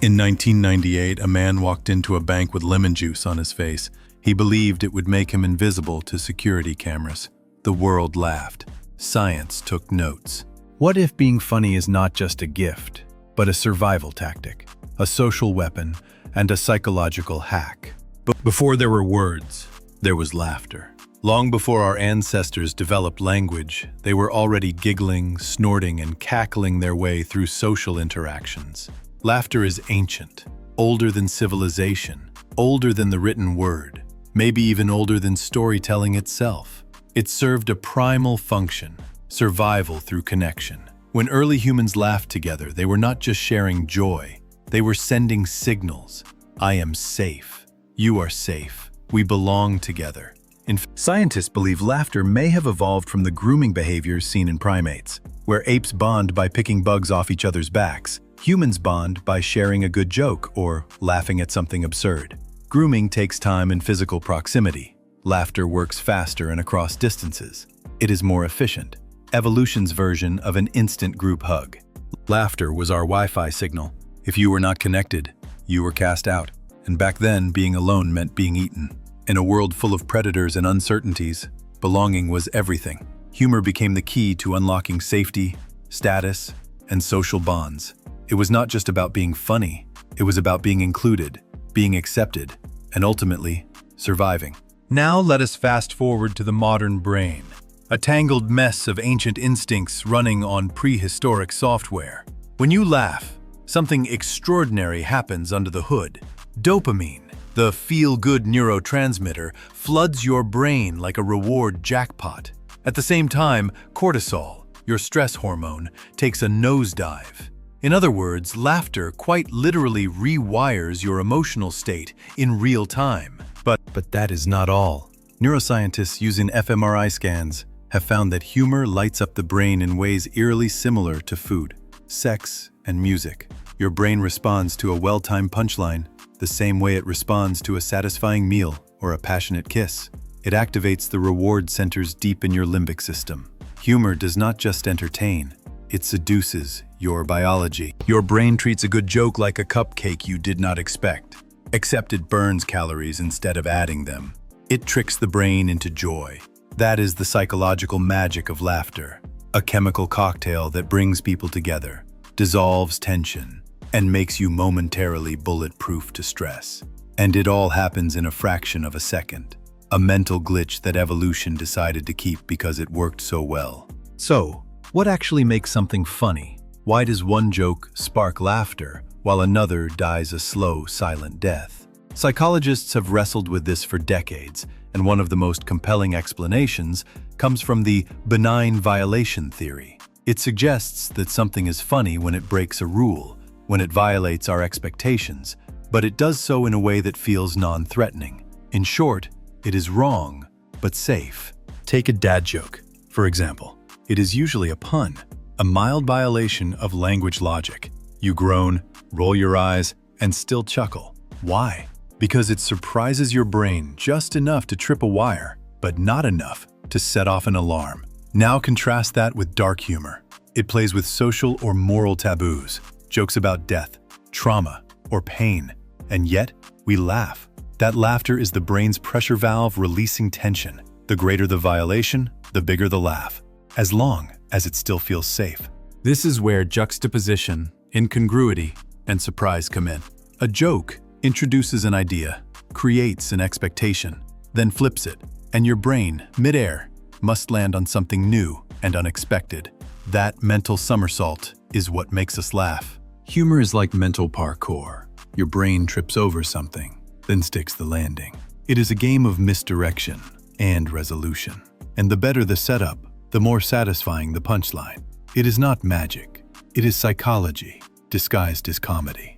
In 1998, a man walked into a bank with lemon juice on his face. He believed it would make him invisible to security cameras. The world laughed. Science took notes. What if being funny is not just a gift, but a survival tactic, a social weapon, and a psychological hack? But before there were words, there was laughter. Long before our ancestors developed language, they were already giggling, snorting, and cackling their way through social interactions. Laughter is ancient, older than civilization, older than the written word, maybe even older than storytelling itself. It served a primal function, survival through connection. When early humans laughed together, they were not just sharing joy, they were sending signals. I am safe. You are safe. We belong together. Scientists believe laughter may have evolved from the grooming behaviors seen in primates, where apes bond by picking bugs off each other's backs. Humans bond by sharing a good joke or laughing at something absurd. Grooming takes time and physical proximity. Laughter works faster and across distances. It is more efficient. Evolution's version of an instant group hug. Laughter was our Wi-Fi signal. If you were not connected, you were cast out. And back then, being alone meant being eaten. In a world full of predators and uncertainties, belonging was everything. Humor became the key to unlocking safety, status, and social bonds. It was not just about being funny, it was about being included, being accepted, and ultimately, surviving. Now let us fast forward to the modern brain, a tangled mess of ancient instincts running on prehistoric software. When you laugh, something extraordinary happens under the hood. Dopamine, the feel-good neurotransmitter, floods your brain like a reward jackpot. At the same time, cortisol, your stress hormone, takes a nosedive. In other words, laughter quite literally rewires your emotional state in real time. But that is not all. Neuroscientists using fMRI scans have found that humor lights up the brain in ways eerily similar to food, sex, and music. Your brain responds to a well-timed punchline the same way it responds to a satisfying meal or a passionate kiss. It activates the reward centers deep in your limbic system. Humor does not just entertain, it seduces your biology. Your brain treats a good joke like a cupcake you did not expect, except it burns calories instead of adding them. It tricks the brain into joy. That is the psychological magic of laughter, a chemical cocktail that brings people together, dissolves tension, and makes you momentarily bulletproof to stress. And it all happens in a fraction of a second. A mental glitch that evolution decided to keep because it worked so well. So, what actually makes something funny? Why does one joke spark laughter while another dies a slow, silent death? Psychologists have wrestled with this for decades, and one of the most compelling explanations comes from the benign violation theory. It suggests that something is funny when it breaks a rule, when it violates our expectations, but it does so in a way that feels non-threatening. In short, it is wrong, but safe. Take a dad joke, for example. It is usually a pun, a mild violation of language logic. You groan, roll your eyes, and still chuckle. Why? Because it surprises your brain just enough to trip a wire, but not enough to set off an alarm. Now contrast that with dark humor. It plays with social or moral taboos, jokes about death, trauma, or pain, and yet we laugh. That laughter is the brain's pressure valve releasing tension. The greater the violation, the bigger the laugh, as long as it still feels safe. This is where juxtaposition, incongruity, and surprise come in. A joke introduces an idea, creates an expectation, then flips it, and your brain, midair, must land on something new and unexpected. That mental somersault is what makes us laugh. Humor is like mental parkour. Your brain trips over something, then sticks the landing. It is a game of misdirection and resolution. And the better the setup, the more satisfying the punchline. It is not magic. It is psychology, disguised as comedy.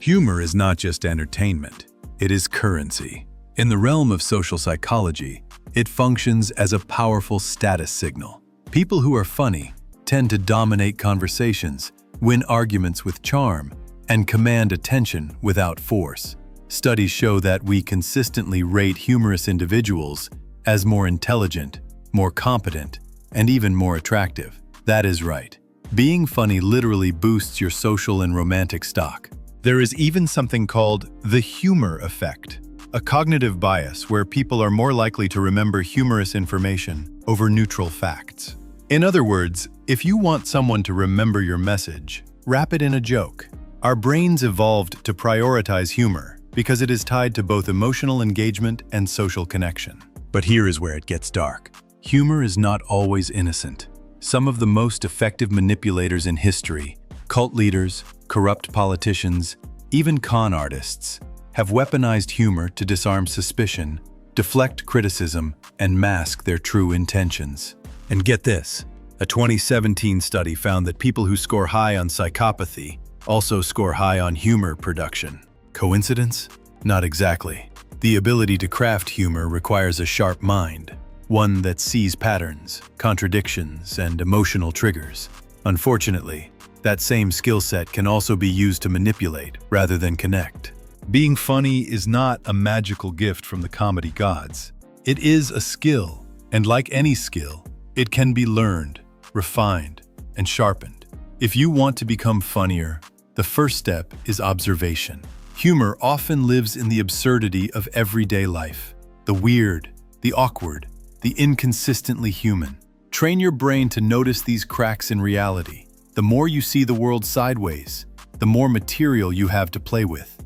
Humor is not just entertainment. It is currency. In the realm of social psychology, it functions as a powerful status signal. People who are funny tend to dominate conversations, win arguments with charm, and command attention without force. Studies show that we consistently rate humorous individuals as more intelligent, more competent, and even more attractive. That is right. Being funny literally boosts your social and romantic stock. There is even something called the humor effect, a cognitive bias where people are more likely to remember humorous information over neutral facts. In other words, if you want someone to remember your message, wrap it in a joke. Our brains evolved to prioritize humor because it is tied to both emotional engagement and social connection. But here is where it gets dark. Humor is not always innocent. Some of the most effective manipulators in history, cult leaders, corrupt politicians, even con artists, have weaponized humor to disarm suspicion, deflect criticism, and mask their true intentions. And get this, a 2017 study found that people who score high on psychopathy also score high on humor production. Coincidence? Not exactly. The ability to craft humor requires a sharp mind, one that sees patterns, contradictions, and emotional triggers. Unfortunately, that same skill set can also be used to manipulate rather than connect. Being funny is not a magical gift from the comedy gods. It is a skill, and like any skill, it can be learned, refined, and sharpened. If you want to become funnier, the first step is observation. Humor often lives in the absurdity of everyday life, the weird, the awkward, the inconsistently human. Train your brain to notice these cracks in reality. The more you see the world sideways, the more material you have to play with.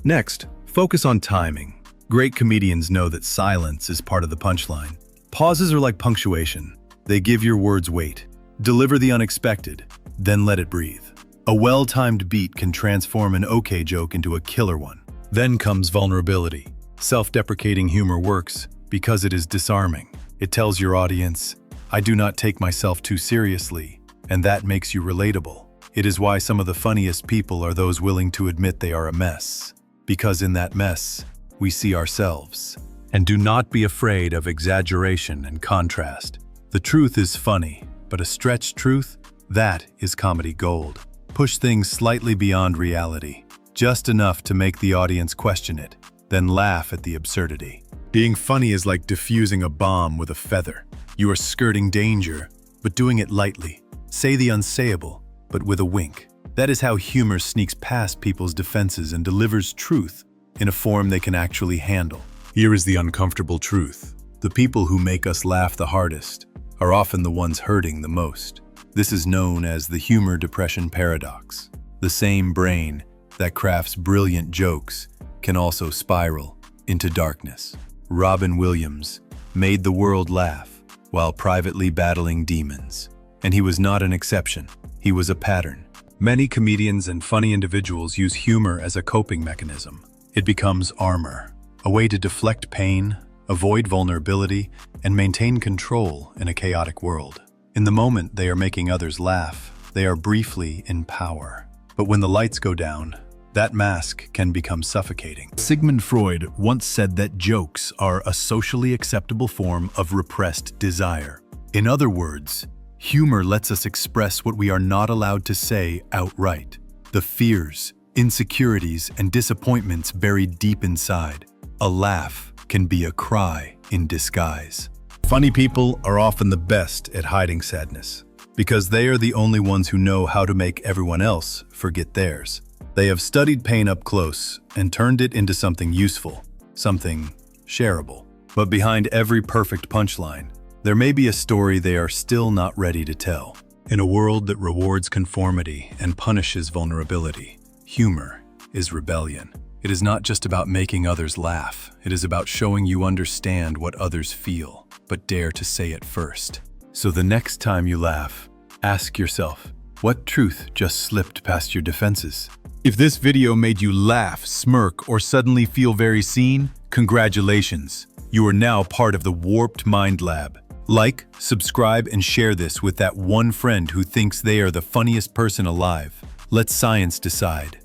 Next, focus on timing. Great comedians know that silence is part of the punchline. Pauses are like punctuation. They give your words weight. Deliver the unexpected, then let it breathe. A well-timed beat can transform an okay joke into a killer one. Then comes vulnerability. Self-deprecating humor works because it is disarming. It tells your audience, I do not take myself too seriously, and that makes you relatable. It is why some of the funniest people are those willing to admit they are a mess. Because in that mess, we see ourselves. And do not be afraid of exaggeration and contrast. The truth is funny, but a stretched truth, that is comedy gold. Push things slightly beyond reality, just enough to make the audience question it, then laugh at the absurdity. Being funny is like diffusing a bomb with a feather. You are skirting danger, but doing it lightly. Say the unsayable, but with a wink. That is how humor sneaks past people's defenses and delivers truth in a form they can actually handle. Here is the uncomfortable truth. The people who make us laugh the hardest are often the ones hurting the most. This is known as the humor depression paradox. The same brain that crafts brilliant jokes can also spiral into darkness. Robin Williams made the world laugh while privately battling demons. And he was not an exception. He was a pattern. Many comedians and funny individuals use humor as a coping mechanism. It becomes armor, a way to deflect pain, avoid vulnerability, and maintain control in a chaotic world. In the moment they are making others laugh, they are briefly in power. But when the lights go down, that mask can become suffocating. Sigmund Freud once said that jokes are a socially acceptable form of repressed desire. In other words, humor lets us express what we are not allowed to say outright. The fears, insecurities, and disappointments buried deep inside. A laugh can be a cry in disguise. Funny people are often the best at hiding sadness, because they are the only ones who know how to make everyone else forget theirs. They have studied pain up close and turned it into something useful, something shareable. But behind every perfect punchline, there may be a story they are still not ready to tell. In a world that rewards conformity and punishes vulnerability, humor is rebellion. It is not just about making others laugh. It is about showing you understand what others feel, but dare to say it first. So the next time you laugh, ask yourself, what truth just slipped past your defenses? If this video made you laugh, smirk, or suddenly feel very seen, congratulations. You are now part of the Warped Mind Lab. Like, subscribe, and share this with that one friend who thinks they are the funniest person alive. Let science decide.